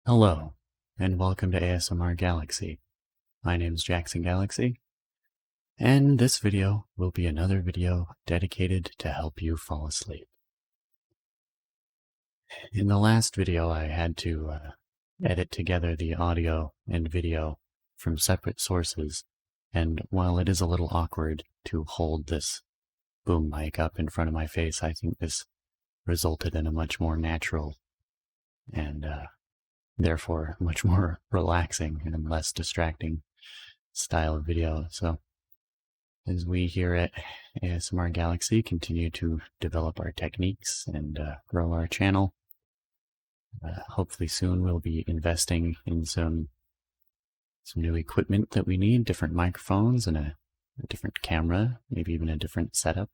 Hello, and welcome to ASMR Galaxy. My name's Jaxson Galaxy, and this video will be another video dedicated to help you fall asleep. In the last video, I had to edit together the audio and video from separate sources, and while it is a little awkward to hold this boom mic up in front of my face, I think this resulted in a much more natural and therefore much more relaxing and less distracting style of video. So as we here at ASMR Galaxy continue to develop our techniques and grow our channel, hopefully soon we'll be investing in some new equipment that we need, different microphones and a different camera, maybe even a different setup.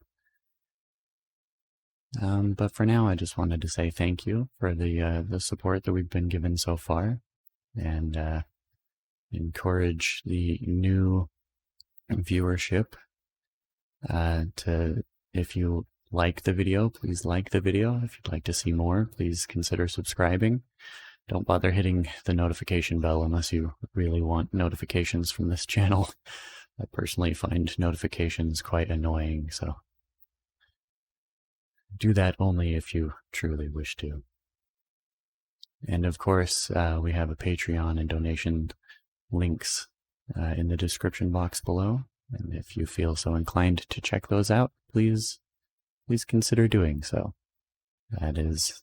But for now, I just wanted to say thank you for the support that we've been given so far, and encourage the new viewership if you like the video, please like the video. If you'd like to see more, please consider subscribing. Don't bother hitting the notification bell unless you really want notifications from this channel. I personally find notifications quite annoying, so do that only if you truly wish to. And of course, we have a Patreon and donation links in the description box below. And if you feel so inclined to check those out, please consider doing so. That is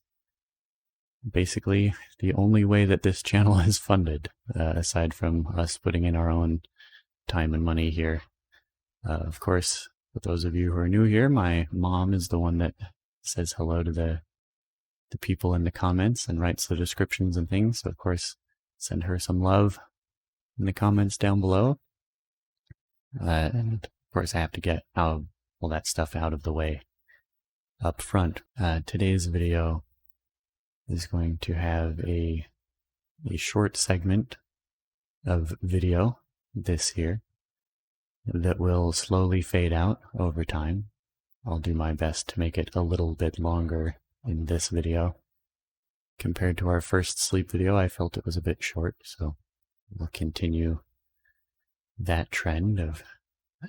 basically the only way that this channel is funded, aside from us putting in our own time and money here. Of course, for those of you who are new here, my mom is the one that says hello to the people in the comments and writes the descriptions and things. So of course, send her some love in the comments down below. And of course, I have to get all that stuff out of the way up front. Today's video is going to have a short segment of video, this here, that will slowly fade out over time. I'll do my best to make it a little bit longer in this video. Compared to our first sleep video, I felt it was a bit short, so we'll continue that trend of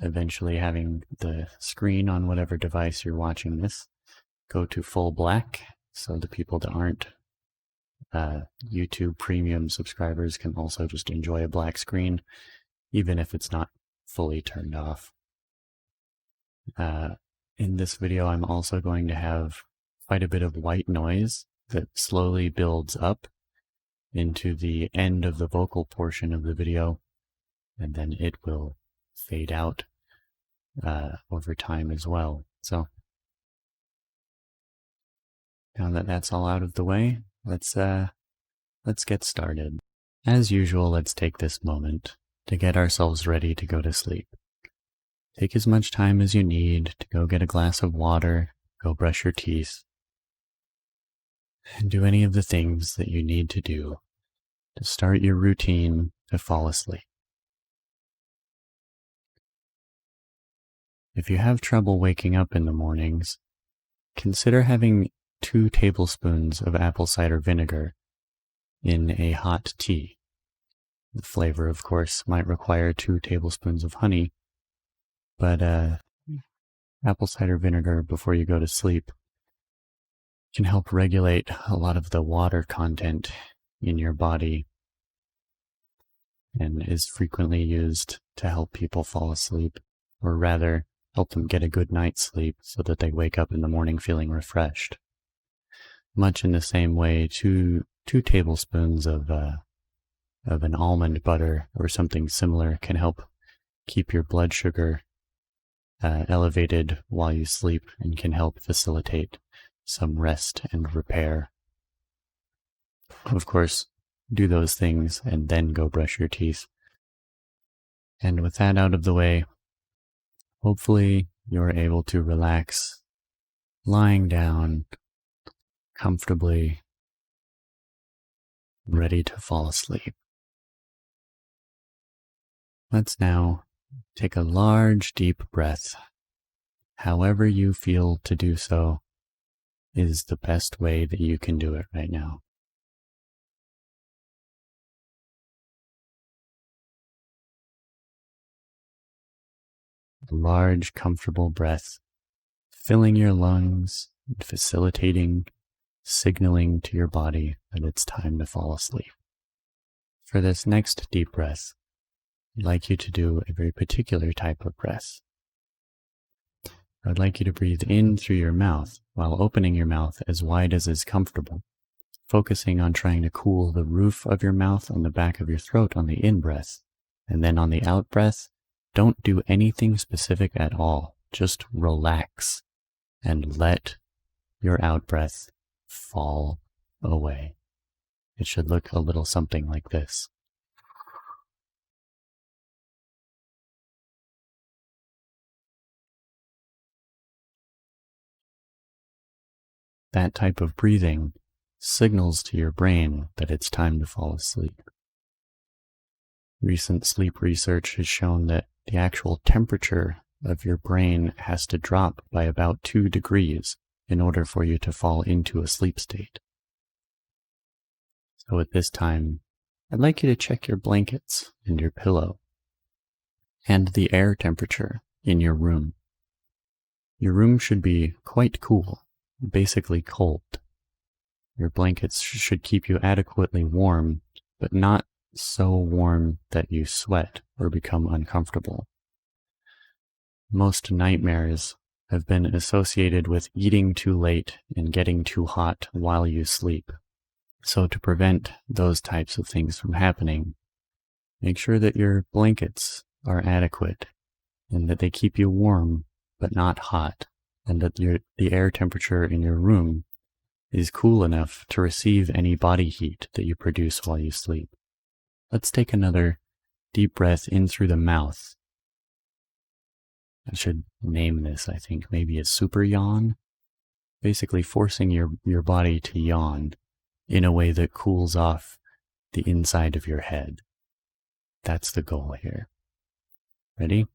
eventually having the screen on whatever device you're watching this go to full black, so the people that aren't YouTube premium subscribers can also just enjoy a black screen, even if it's not fully turned off. In this video, I'm also going to have quite a bit of white noise that slowly builds up into the end of the vocal portion of the video, and then it will fade out over time as well. So now that that's all out of the way, let's get started. As usual, let's take this moment to get ourselves ready to go to sleep. Take as much time as you need to go get a glass of water, go brush your teeth, and do any of the things that you need to do to start your routine to fall asleep. If you have trouble waking up in the mornings, consider having 2 tablespoons of apple cider vinegar in a hot tea. The flavor, of course, might require 2 tablespoons of honey, but apple cider vinegar before you go to sleep can help regulate a lot of the water content in your body and is frequently used to help people fall asleep, or rather help them get a good night's sleep so that they wake up in the morning feeling refreshed. Much in the same way, 2 tablespoons of an almond butter or something similar can help keep your blood sugar elevated while you sleep and can help facilitate some rest and repair. Of course, do those things and then go brush your teeth. And with that out of the way, hopefully you're able to relax, lying down comfortably, ready to fall asleep. Let's now take a large, deep breath. However you feel to do so is the best way that you can do it right now. A large, comfortable breath, filling your lungs and signaling to your body that it's time to fall asleep. For this next deep breath, I'd like you to do a very particular type of breath. I'd like you to breathe in through your mouth while opening your mouth as wide as is comfortable, focusing on trying to cool the roof of your mouth and the back of your throat on the in-breath. And then on the out-breath, don't do anything specific at all. Just relax and let your out-breath fall away. It should look a little something like this. That type of breathing signals to your brain that it's time to fall asleep. Recent sleep research has shown that the actual temperature of your brain has to drop by about 2 degrees in order for you to fall into a sleep state. So at this time, I'd like you to check your blankets and your pillow and the air temperature in your room. Your room should be quite cool, basically cold. Your blankets should keep you adequately warm, but not so warm that you sweat or become uncomfortable. Most nightmares have been associated with eating too late and getting too hot while you sleep. So to prevent those types of things from happening, make sure that your blankets are adequate and that they keep you warm but not hot, and that the air temperature in your room is cool enough to receive any body heat that you produce while you sleep. Let's take another deep breath in through the mouth. I should name this, I think, maybe a super yawn. Basically forcing your body to yawn in a way that cools off the inside of your head. That's the goal here. Ready?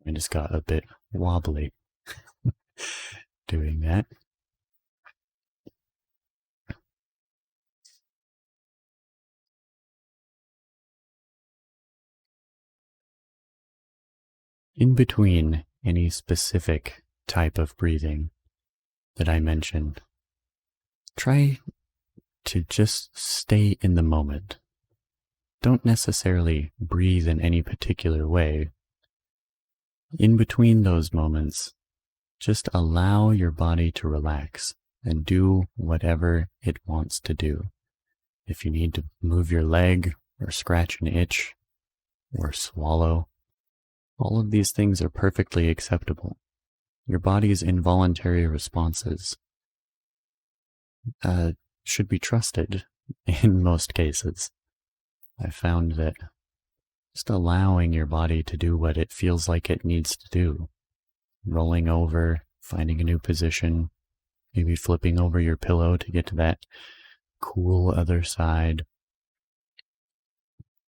I just got a bit wobbly doing that. In between any specific type of breathing that I mentioned, try to just stay in the moment. Don't necessarily breathe in any particular way. In between those moments, just allow your body to relax and do whatever it wants to do. If you need to move your leg or scratch an itch or swallow, all of these things are perfectly acceptable. Your body's involuntary responses should be trusted in most cases. I found that just allowing your body to do what it feels like it needs to do, rolling over, finding a new position, maybe flipping over your pillow to get to that cool other side.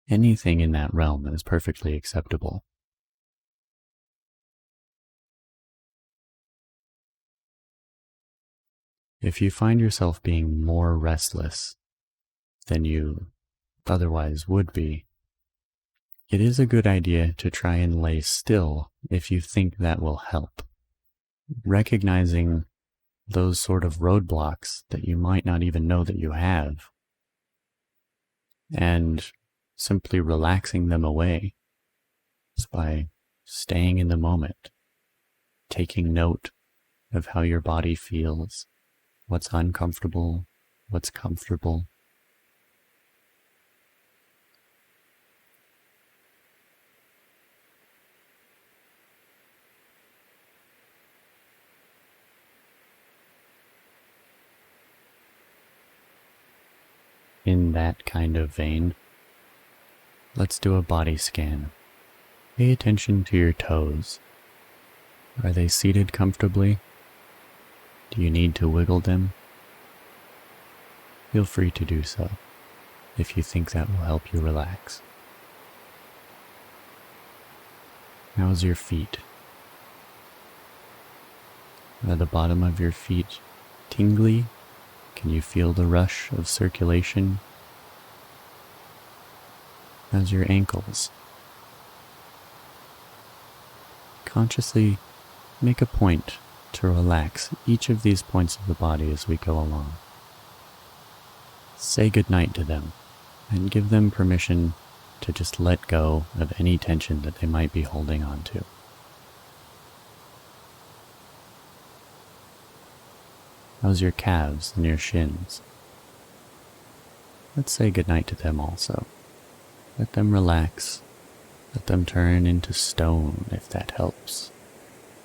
Anything in that realm is perfectly acceptable. If you find yourself being more restless than you otherwise would be, it is a good idea to try and lay still if you think that will help. Recognizing those sort of roadblocks that you might not even know that you have, and simply relaxing them away just by staying in the moment, taking note of how your body feels, what's uncomfortable, what's comfortable. In that kind of vein, let's do a body scan. Pay attention to your toes. Are they seated comfortably? Do you need to wiggle them? Feel free to do so if you think that will help you relax. How's your feet? Are the bottom of your feet tingly? Can you feel the rush of circulation? How's your ankles? Consciously make a point to relax each of these points of the body as we go along. Say goodnight to them and give them permission to just let go of any tension that they might be holding on to. How's your calves and your shins? Let's say goodnight to them also. Let them relax. Let them turn into stone if that helps.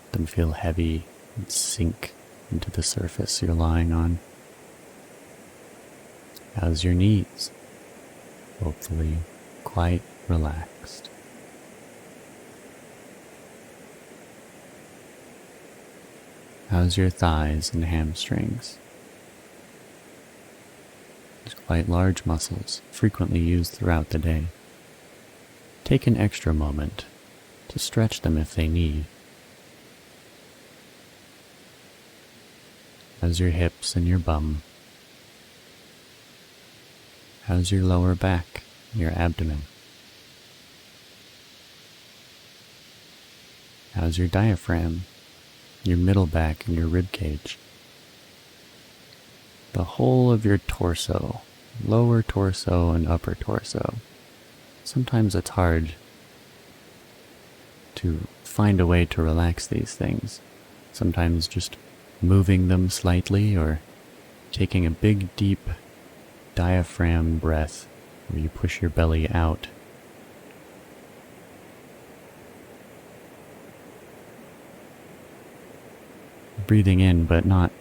Let them feel heavy and sink into the surface you're lying on. How's your knees? Hopefully quite relaxed. How's your thighs and hamstrings? These quite large muscles, frequently used throughout the day. Take an extra moment to stretch them if they need. How's your hips and your bum? How's your lower back, your abdomen? How's your diaphragm, your middle back and your rib cage? The whole of your torso, lower torso and upper torso. Sometimes it's hard to find a way to relax these things. Sometimes just moving them slightly or taking a big deep diaphragm breath where you push your belly out. Breathing in but not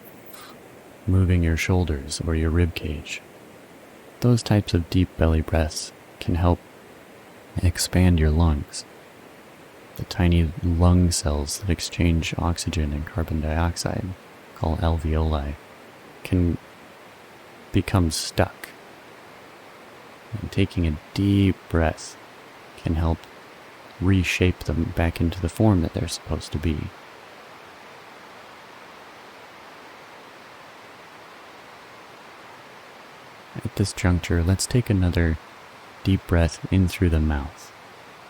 moving your shoulders or your rib cage. Those types of deep belly breaths can help expand your lungs. The tiny lung cells that exchange oxygen and carbon dioxide, called alveoli, can become stuck. And taking a deep breath can help reshape them back into the form that they're supposed to be. At this juncture, let's take another deep breath in through the mouth,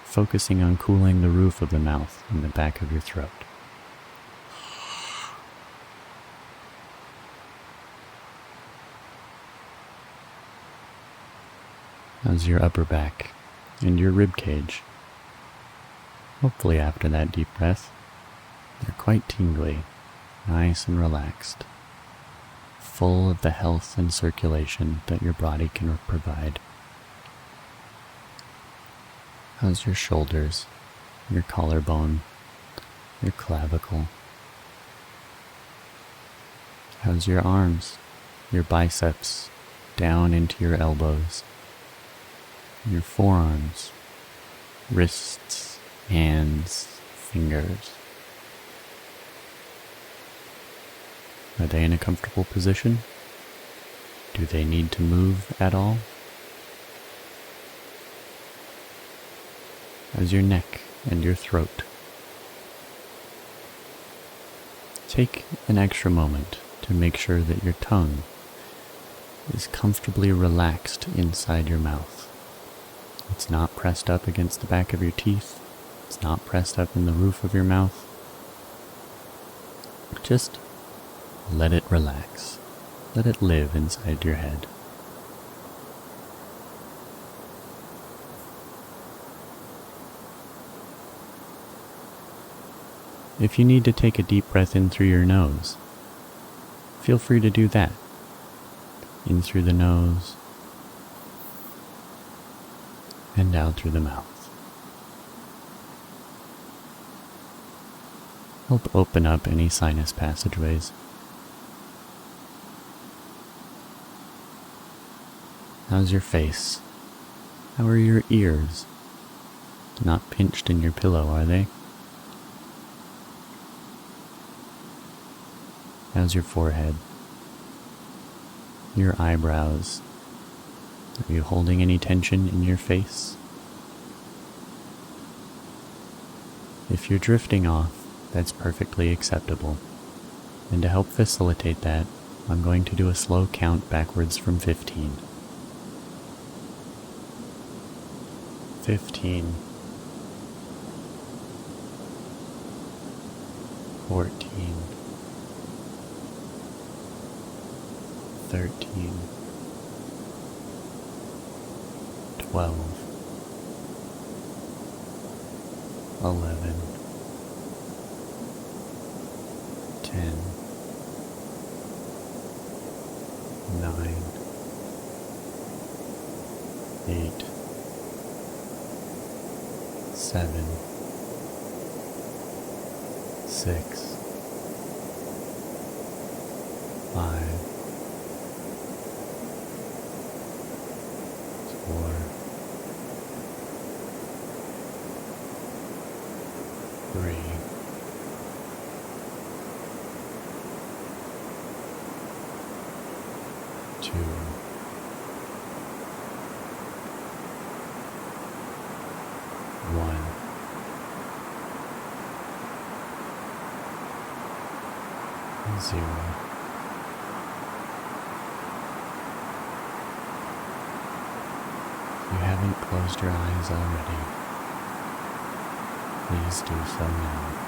focusing on cooling the roof of the mouth and the back of your throat. How's your upper back and your rib cage? Hopefully after that deep breath, they're quite tingly, nice and relaxed, full of the health and circulation that your body can provide. How's your shoulders, your collarbone, your clavicle? How's your arms, your biceps, down into your elbows, your forearms, wrists, hands, fingers? Are they in a comfortable position? Do they need to move at all? How's your neck and your throat? Take an extra moment to make sure that your tongue is comfortably relaxed inside your mouth. It's not pressed up against the back of your teeth. It's not pressed up in the roof of your mouth. Just let it relax. Let it live inside your head. If you need to take a deep breath in through your nose, feel free to do that. In through the nose and out through the mouth. Help open up any sinus passageways. How's your face? How are your ears? Not pinched in your pillow, are they? How's your forehead? Your eyebrows? Are you holding any tension in your face? If you're drifting off, that's perfectly acceptable. And to help facilitate that, I'm going to do a slow count backwards from 15. 15. 14. 13. 12. 11. 10. 9. 8. 7. 6. 5. 4. 3. 2. 1. 0. If you haven't closed your eyes already, please do so now.